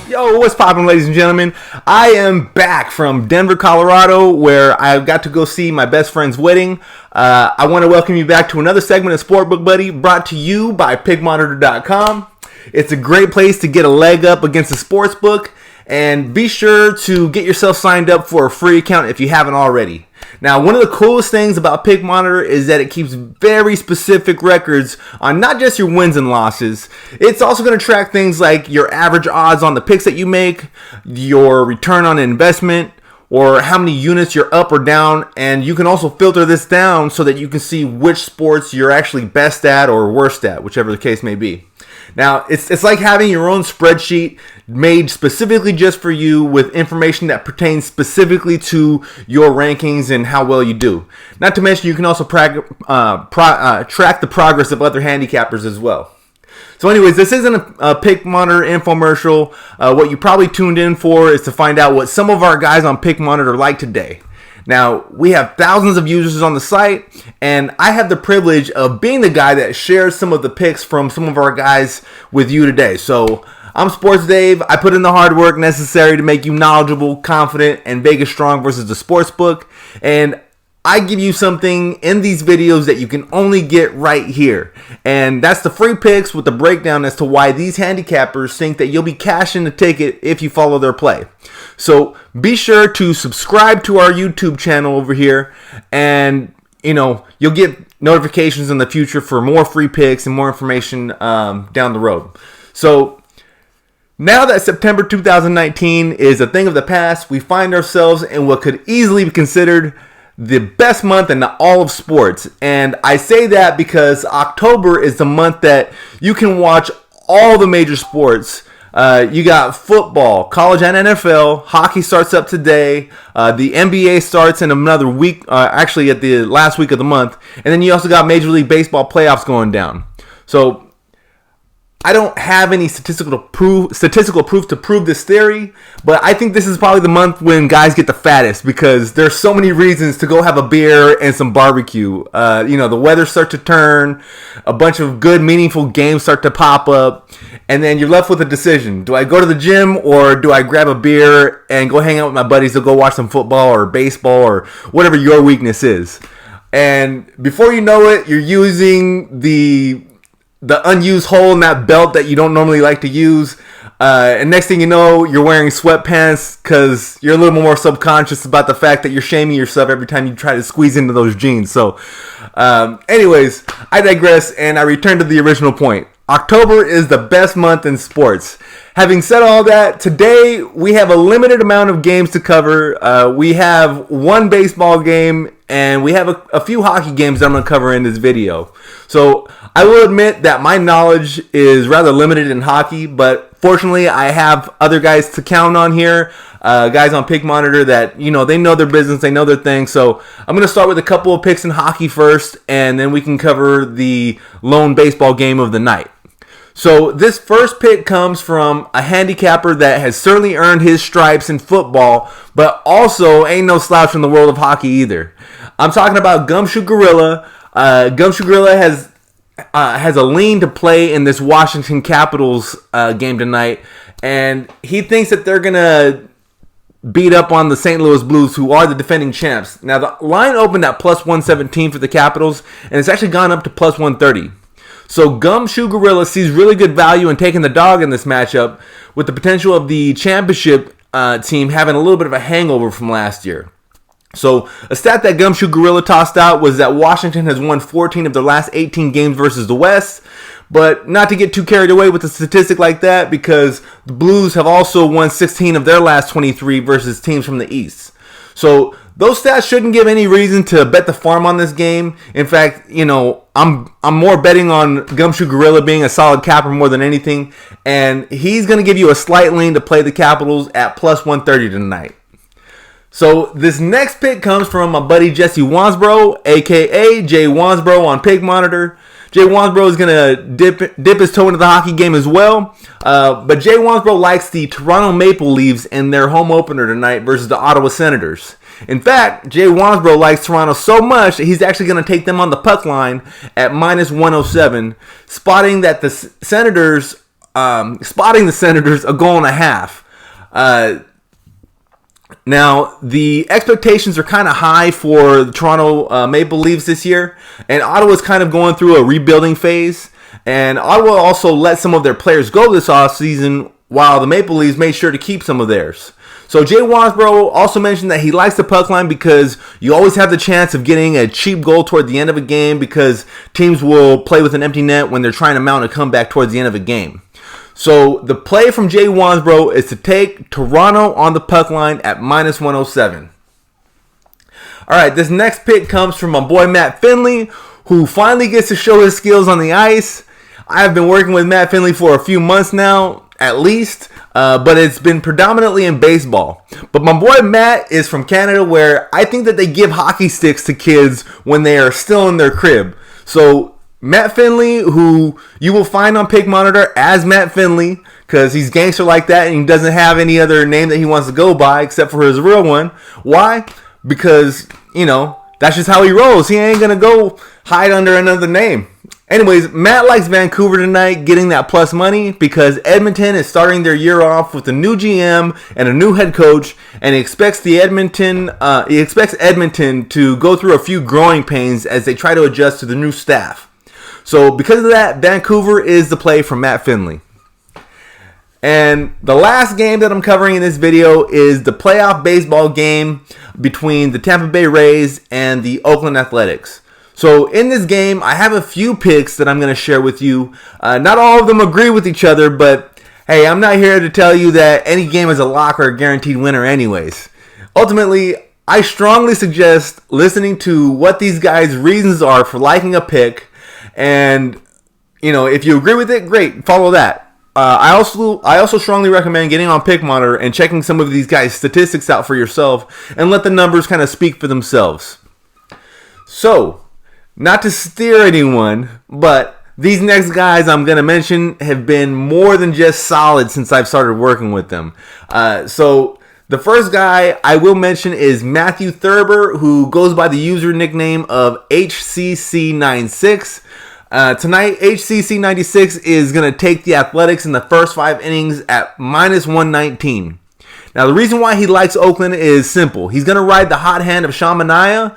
Yo, what's poppin', ladies and gentlemen? I am back from Denver, Colorado, where I got to go see my best friend's wedding. I want to welcome you back to another segment of Sportsbook Buddy, brought to you by PickMonitor.com. It's a great place to get a leg up against the sportsbook, and be sure to get yourself signed up for a free account if you haven't already. Now, one of the coolest things about Pick Monitor is that it keeps very specific records on not just your wins and losses. It's also going to track things like your average odds on the picks that you make, your return on investment, or how many units you're up or down. And you can also filter this down so that you can see which sports you're actually best at or worst at, whichever the case may be. Now, it's like having your own spreadsheet made specifically just for you with information that pertains specifically to your rankings and how well you do. Not to mention, you can also track the progress of other handicappers as well. So anyways, this isn't a Pick Monitor infomercial. What you probably tuned in for is to find out what some of our guys on Pick Monitor like today. Now, we have thousands of users on the site, and I have the privilege of being the guy that shares some of the picks from some of our guys with you today. So, I'm Sports Dave. I put in the hard work necessary to make you knowledgeable, confident, and Vegas strong versus the sportsbook. And I give you something in these videos that you can only get right here. And that's the free picks with the breakdown as to why these handicappers think that you'll be cashing the ticket if you follow their play. So be sure to subscribe to our YouTube channel over here, and you'll get notifications in the future for more free picks and more information down the road. So now that September 2019 is a thing of the past, we find ourselves in what could easily be considered the best month in all of sports. And I say that because October is the month that you can watch all the major sports. You got football, college and NFL. Hockey starts up today. The NBA starts in another week, actually at the last week of the month. And then you also got Major League Baseball playoffs going down. So I don't have any statistical proof to prove this theory, but I think this is probably the month when guys get the fattest, because there's so many reasons to go have a beer and some barbecue. The weather starts to turn, a bunch of good, meaningful games start to pop up, and then you're left with a decision. Do I go to the gym, or do I grab a beer and go hang out with my buddies to go watch some football or baseball or whatever your weakness is? And before you know it, you're using the unused hole in that belt that you don't normally like to use. And next thing you know, you're wearing sweatpants because you're a little more subconscious about the fact that you're shaming yourself every time you try to squeeze into those jeans. So anyways, I digress, and I return to the original point. October is the best month in sports. Having said all that, today we have a limited amount of games to cover. We have one baseball game, and we have a few hockey games that I'm going to cover in this video. So I will admit that my knowledge is rather limited in hockey, but fortunately I have other guys to count on here. Guys on Pick Monitor that, they know their business, they know their thing. So I'm going to start with a couple of picks in hockey first, and then we can cover the lone baseball game of the night. So this first pick comes from a handicapper that has certainly earned his stripes in football, but also ain't no slouch in the world of hockey either. I'm talking about Gumshoe Gorilla. Gumshoe Gorilla has a lean to play in this Washington Capitals game tonight, and he thinks that they're going to beat up on the St. Louis Blues, who are the defending champs. Now, the line opened at plus 117 for the Capitals, and it's actually gone up to plus 130. So Gumshoe Gorilla sees really good value in taking the dog in this matchup, with the potential of the championship team having a little bit of a hangover from last year. So a stat that Gumshoe Gorilla tossed out was that Washington has won 14 of their last 18 games versus the West. But not to get too carried away with a statistic like that, because the Blues have also won 16 of their last 23 versus teams from the East. So those stats shouldn't give any reason to bet the farm on this game. In fact, I'm more betting on Gumshoe Gorilla being a solid capper more than anything. And he's going to give you a slight lean to play the Capitals at plus 130 tonight. So this next pick comes from my buddy Jesse Wansbro, a.k.a. Jay Wansbro on Pick Monitor. Jay Wansbro is going to dip his toe into the hockey game as well. But Jay Wansbro likes the Toronto Maple Leafs in their home opener tonight versus the Ottawa Senators. In fact, Jay Wansbro likes Toronto so much that he's actually going to take them on the puck line at minus 107, spotting that the Senators spotting the Senators a goal and a half. Now, the expectations are kind of high for the Toronto Maple Leafs this year, and Ottawa's kind of going through a rebuilding phase, and Ottawa also let some of their players go this offseason, while the Maple Leafs made sure to keep some of theirs. So Jay Wansbrough also mentioned that he likes the puck line because you always have the chance of getting a cheap goal toward the end of a game because teams will play with an empty net when they're trying to mount a comeback towards the end of a game. So the play from Jay Wansbrough is to take Toronto on the puck line at minus 107. All right, this next pick comes from my boy Matt Finley, who finally gets to show his skills on the ice. I've been working with Matt Finley for a few months now, at least, but it's been predominantly in baseball. But my boy Matt is from Canada, where I think that they give hockey sticks to kids when they are still in their crib. So Matt Finley, who you will find on Pick Monitor as Matt Finley, because he's gangster like that and he doesn't have any other name that he wants to go by except for his real one. Why? Because, that's just how he rolls. He ain't going to go hide under another name. Anyways, Matt likes Vancouver tonight, getting that plus money because Edmonton is starting their year off with a new GM and a new head coach, and he expects Edmonton to go through a few growing pains as they try to adjust to the new staff. So because of that, Vancouver is the play from Matt Finley. And the last game that I'm covering in this video is the playoff baseball game between the Tampa Bay Rays and the Oakland Athletics. So in this game, I have a few picks that I'm going to share with you. Not all of them agree with each other, but hey, I'm not here to tell you that any game is a lock or a guaranteed winner anyways. Ultimately, I strongly suggest listening to what these guys' reasons are for liking a pick. And, if you agree with it, great, follow that. I also strongly recommend getting on Pick Monitor and checking some of these guys' statistics out for yourself and let the numbers kind of speak for themselves. So, not to steer anyone, but these next guys I'm going to mention have been more than just solid since I've started working with them. So, the first guy I will mention is Matthew Thurber, who goes by the user nickname of HCC96. Tonight, HCC96 is going to take the Athletics in the first 5 innings at minus 119. Now, the reason why he likes Oakland is simple. He's going to ride the hot hand of Sean Manaea,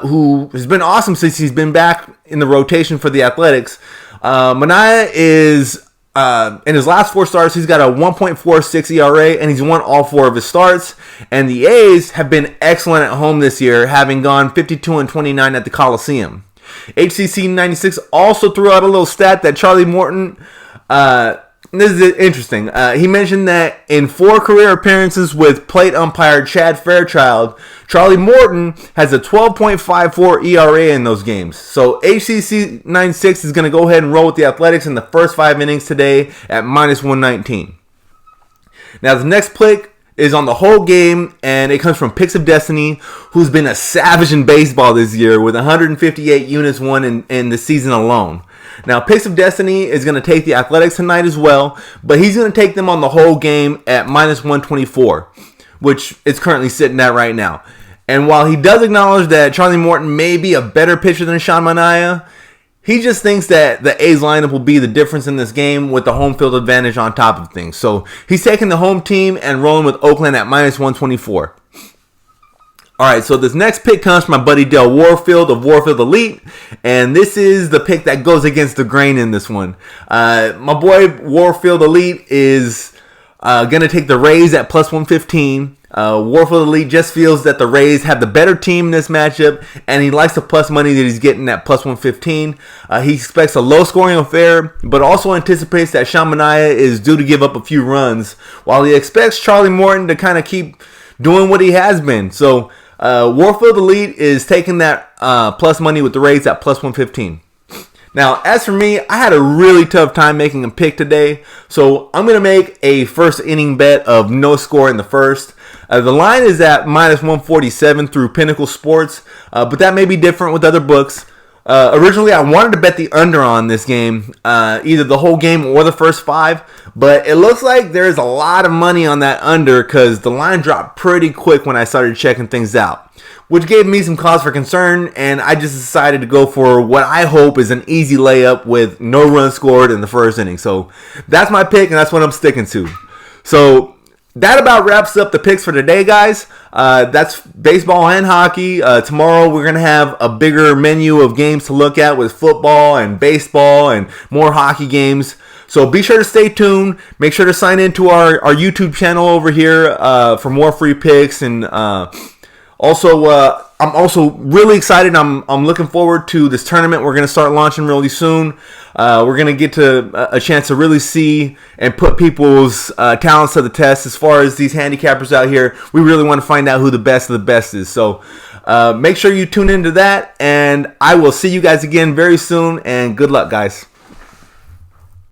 who has been awesome since he's been back in the rotation for the Athletics. Manaea is, in his last 4 starts, he's got a 1.46 ERA, and he's won all 4 of his starts. And the A's have been excellent at home this year, having gone 52-29 at the Coliseum. HCC 96 also threw out a little stat that Charlie Morton, this is interesting. He mentioned that in 4 career appearances with plate umpire Chad Fairchild, Charlie Morton has a 12.54 ERA in those games. So HCC 96 is going to go ahead and roll with the Athletics in the first 5 innings today at minus 119. Now the next pick is on the whole game, and it comes from Picks of Destiny, who's been a savage in baseball this year with 158 units won in the season alone. Now, Picks of Destiny is going to take the Athletics tonight as well, but he's going to take them on the whole game at minus 124, which it's currently sitting at right now. And while he does acknowledge that Charlie Morton may be a better pitcher than Sean Manaea, he just thinks that the A's lineup will be the difference in this game with the home field advantage on top of things. So he's taking the home team and rolling with Oakland at minus 124. All right, so this next pick comes from my buddy Del Warfield of Warfield Elite, and this is the pick that goes against the grain in this one. My boy Warfield Elite is going to take the Rays at plus 115. Warfield Elite just feels that the Rays have the better team in this matchup, and he likes the plus money that he's getting at plus 115. He expects a low-scoring affair, but also anticipates that Sean Manaea is due to give up a few runs, while he expects Charlie Morton to kind of keep doing what he has been. So Warfield Elite is taking that plus money with the Rays at plus 115. Now, as for me, I had a really tough time making a pick today, so I'm going to make a first inning bet of no score in the first. The line is at minus 147 through Pinnacle Sports, but that may be different with other books. Originally, I wanted to bet the under on this game, either the whole game or the first 5, but it looks like there's a lot of money on that under because the line dropped pretty quick when I started checking things out. which gave me some cause for concern, and I just decided to go for what I hope is an easy layup with no runs scored in the first inning. So that's my pick, and that's what I'm sticking to. So that about wraps up the picks for today, guys. That's baseball and hockey. Tomorrow we're going to have a bigger menu of games to look at with football and baseball and more hockey games. So be sure to stay tuned. Make sure to sign into our YouTube channel over here for more free picks. And I'm also really excited. I'm looking forward to this tournament we're going to start launching really soon. We're going to get to a chance to really see and put people's talents to the test as far as these handicappers out here. We really want to find out who the best of the best is. So make sure you tune into that, and I will see you guys again very soon, and good luck, guys.